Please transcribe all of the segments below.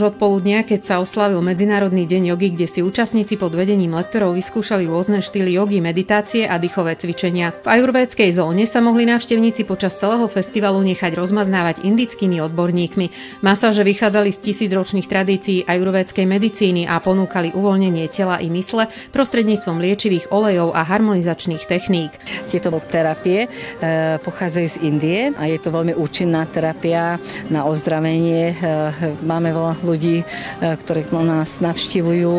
Odpoludnia, keď sa oslavil Medzinárodný deň jogy, kde si účastníci pod vedením lektorov vyskúšali rôzne štýly jogy, meditácie a dýchové cvičenia. V ajurvédskej zóne sa mohli návštevníci počas celého festivalu nechať rozmaznávať indickými odborníkmi. Masáže vychádzali z tisícročných tradícií ajurvédskej medicíny a ponúkali uvoľnenie tela i mysle prostredníctvom liečivých olejov a harmonizačných techník. Tieto terapie pochádzajú z Indie a je to veľmi účinná terapia na ozdravenie. Máme veľa ľudí, ktorí nás navštívujú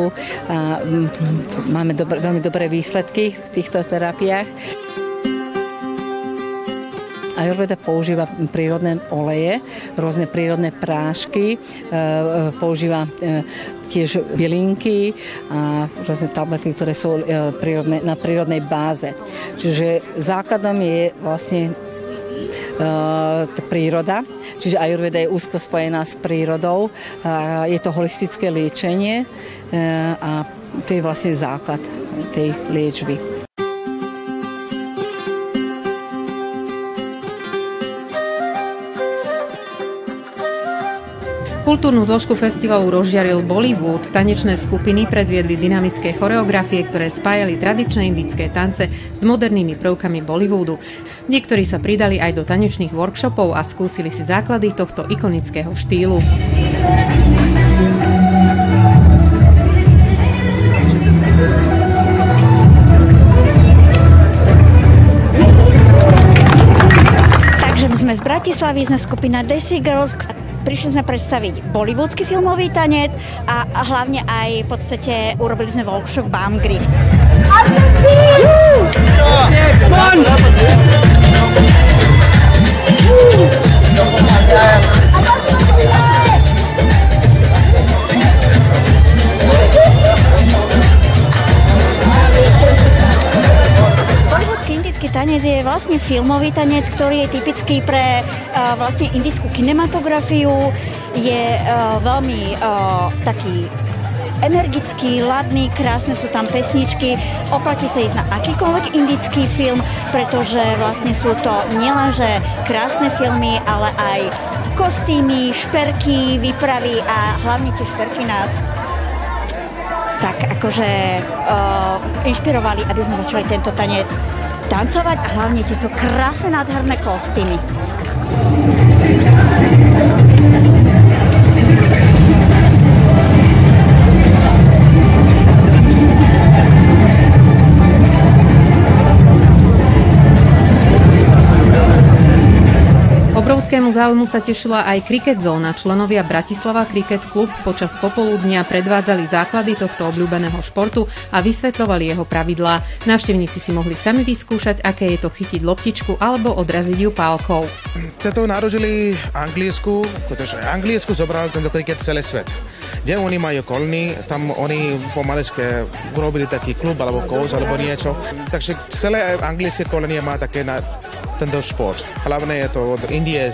a máme veľmi dobré výsledky v týchto terapiách. Ajurveda používa prírodné oleje, rôzne prírodné prášky, používa tiež bylinky a rôzne tablety, ktoré sú na prírodnej báze. Čiže základom je vlastne príroda, čiže ajurveda je úzko spojená s prírodou, je to holistické liečenie a to je vlastne základ tej liečby. Kultúrnu zložku festivalu rozžiaril Bollywood. Tanečné skupiny predviedli dynamické choreografie, ktoré spájali tradičné indické tance s modernými prvkami Bollywoodu. Niektorí sa pridali aj do tanečných workshopov a skúsili si základy tohto ikonického štýlu. Takže sme z Bratislavy, sme skupina Desi Girls. Prišli sme predstaviť bollywoodský filmový tanec a hlavne aj v podstate urobili sme workshop Bamgri. Indický tanec je vlastne filmový tanec, ktorý je typický pre vlastne indickú kinematografiu. Je veľmi taký energický, ladný, krásne sú tam pesničky. Oplatí sa ísť na akýkoľvek indický film, pretože vlastne sú to nielenže krásne filmy, ale aj kostýmy, šperky, výpravy a hlavne tie šperky nás tak akože inšpirovali, aby sme začali tento tanec tancovať a hlavne tieto krásne, nádherné kostýmy. Obrovskému záujmu sa tešila aj Cricket zóna. Členovia Bratislava Cricket Club počas popoludnia predvádzali základy tohto obľúbeného športu a vysvetľovali jeho pravidlá. Návštevníci si mohli sami vyskúšať, aké je to chytiť loptičku alebo odraziť ju pálkou. Toto narodili Anglicku, pretože Anglicku zobral tento kriket celý svet. Kde oni majú kolní, tam oni pomaleské urobili taký klub alebo kouz alebo niečo. Takže celé anglické kolenie má také na tento šport. Hlavne je to od Indie,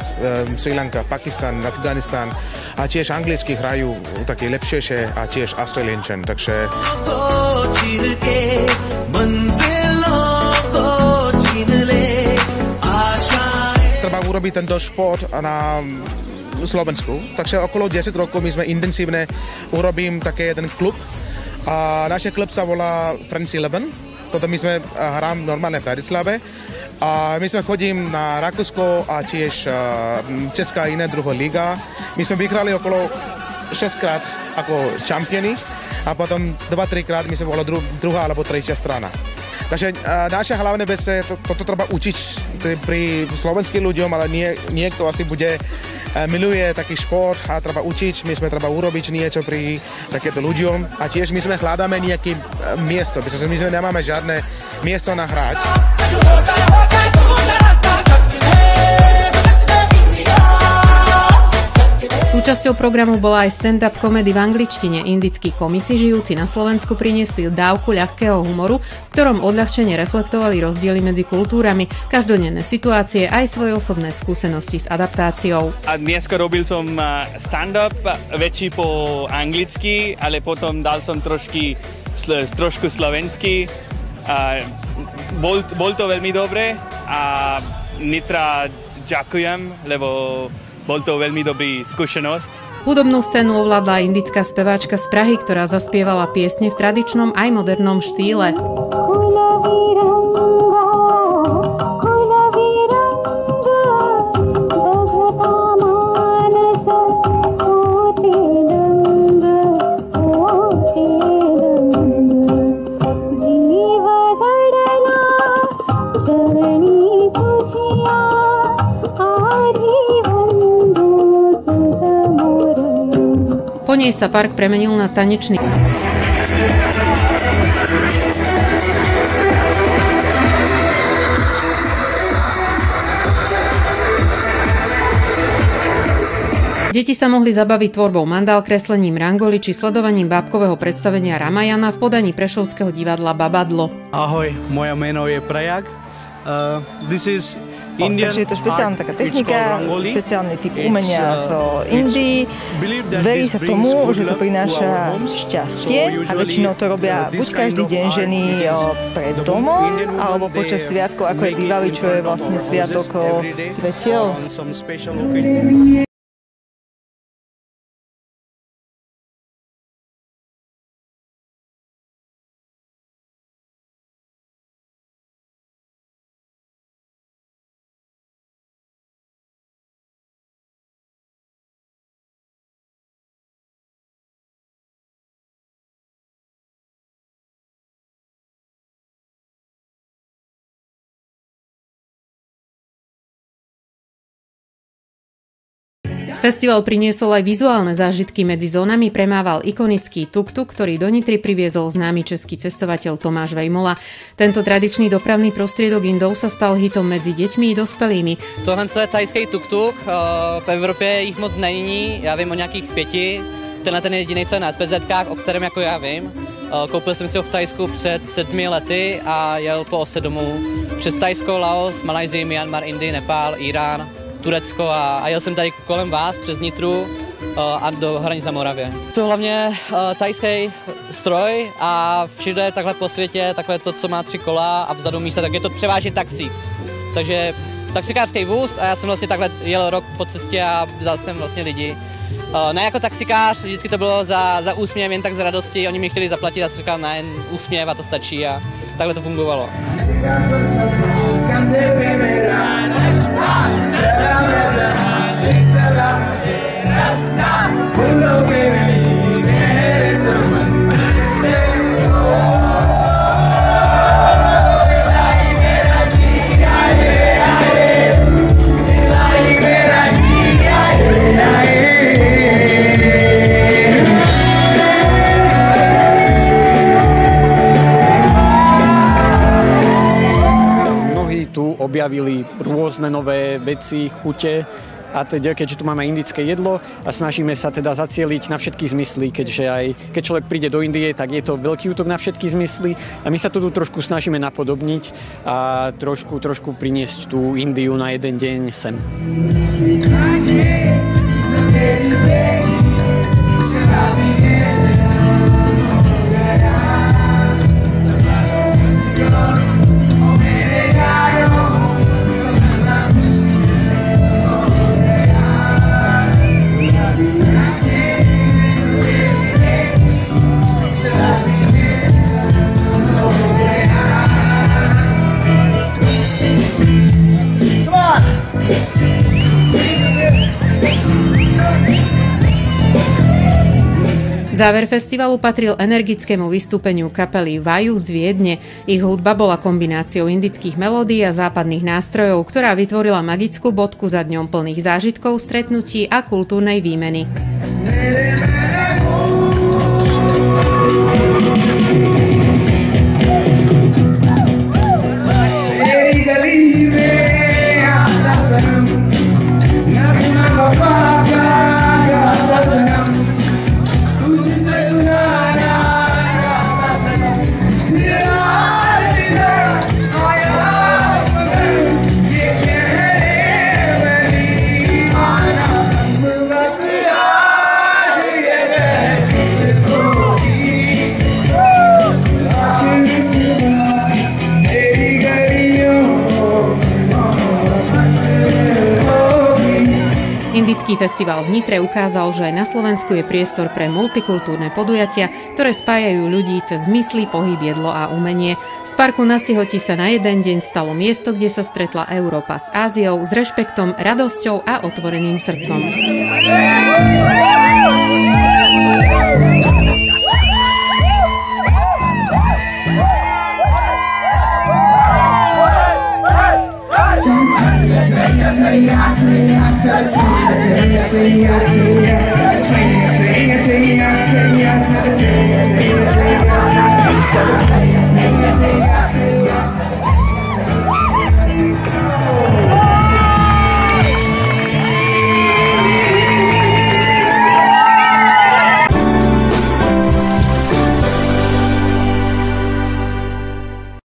Sri Lanka, Pakistan, Afganistan a tiež anglicky hrajú také lepšie a tiež Australiančan, takže treba urobiť tento šport na Slovensku, takže okolo 10 rokov my sme intenzívne urobím také jeden klub a náš klub sa volá Friends 11. Toto my sme hrám normálne v Bratislave a my sme chodím na Rakúsko a tiež Česká iná druhá liga. My sme vyhrali okolo 6 krát ako čampioni a potom 2-3 krát my sme bola druhá alebo tretia strana. Takže naša hlavná vec je, toto treba učiť pri slovenským ľuďom, ale niekto asi bude miluje taký šport a treba učiť, my sme treba urobiť niečo pri takéto ľuďom a tiež my sme hľadáme nejaké miesto, pretože my sme nemáme žiadne miesto na hrať. Súčasťou programu bola aj stand-up komedy v angličtine. Indickí komici žijúci na Slovensku priniesli dávku ľahkého humoru, v ktorom odľahčene reflektovali rozdiely medzi kultúrami, každodenné situácie aj svoje osobné skúsenosti s adaptáciou. A dneska robil som stand-up, väčší po anglicky, ale potom dal som trošku slovenský. Bol to veľmi dobre a Nitra ďakujem, lebo bol to veľmi dobrý skúsenosť. Hudobnú scénu ovládla indická speváčka z Prahy, ktorá zaspievala piesne v tradičnom aj modernom štýle. Po nej sa park premenil na tanečný. Deti sa mohli zabaviť tvorbou mandál, kreslením rangoli či sledovaním bábkového predstavenia Ramajana v podaní prešovského divadla Babadlo. Ahoj, moje meno je Prajak. This is Takže je to špeciálna taká technika, špeciálny typ umenia v Indii. Verí sa tomu, že to prináša šťastie a väčšinou to robia buď každý deň ženy pred domom, alebo počas sviatkov, ako je Diwali, čo je vlastne sviatok svetiel. Festival priniesol aj vizuálne zážitky. Medzi zónami premával ikonický tuk-tuk, ktorý do Nitry priviezol známy český cestovateľ Tomáš Vejmola. Tento tradičný dopravný prostriedok Indov sa stal hitom medzi deťmi i dospelými. Tohle je thajský tuk-tuk, v Evropě jich moc není, já vím o nějakých 5. Tenhle ten jediný, co je na SPZkách, o kterém jako já vím. Koupil jsem si ho v Thajsku před 7 lety a jel po ose domů přes Thajsko, Laos, Malajzii, Myanmar, Indii, Nepál, Irán, Turecko a jel jsem tady kolem vás přes Nitru a do hranic na Moravě. To hlavně thajský stroj a všude takhle po světě, takové to, co má 3 kola a vzadu místa, tak je to převážně taxík. Takže taxikářský vůz a já jsem vlastně takhle jel rok po cestě a vzal jsem vlastně lidi. Ne jako taxikář, vždycky to bylo za úsměv, jen tak z radosti, oni mi chtěli zaplatit a jsem říkal, ne, úsměv a to stačí a takhle to fungovalo. Objavili rôzne nové veci, chute a teda, keďže tu máme indické jedlo a snažíme sa teda zacieliť na všetky zmysly, keďže aj keď človek príde do Indie, tak je to veľký útok na všetky zmysly a my sa tu trošku snažíme napodobniť a trošku priniesť tú Indiu na jeden deň sem. Záver festivalu patril energickému vystúpeniu kapely Vaju z Viedne. Ich hudba bola kombináciou indických melódií a západných nástrojov, ktorá vytvorila magickú bodku za dňom plných zážitkov, stretnutí a kultúrnej výmeny. Never Filmský festival v Nitre ukázal, že aj na Slovensku je priestor pre multikultúrne podujatia, ktoré spájajú ľudí cez zmysly, pohyb, jedlo a umenie. Z parku na Sihoti sa na jeden deň stalo miesto, kde sa stretla Európa s Áziou, s rešpektom, radosťou a otvoreným srdcom.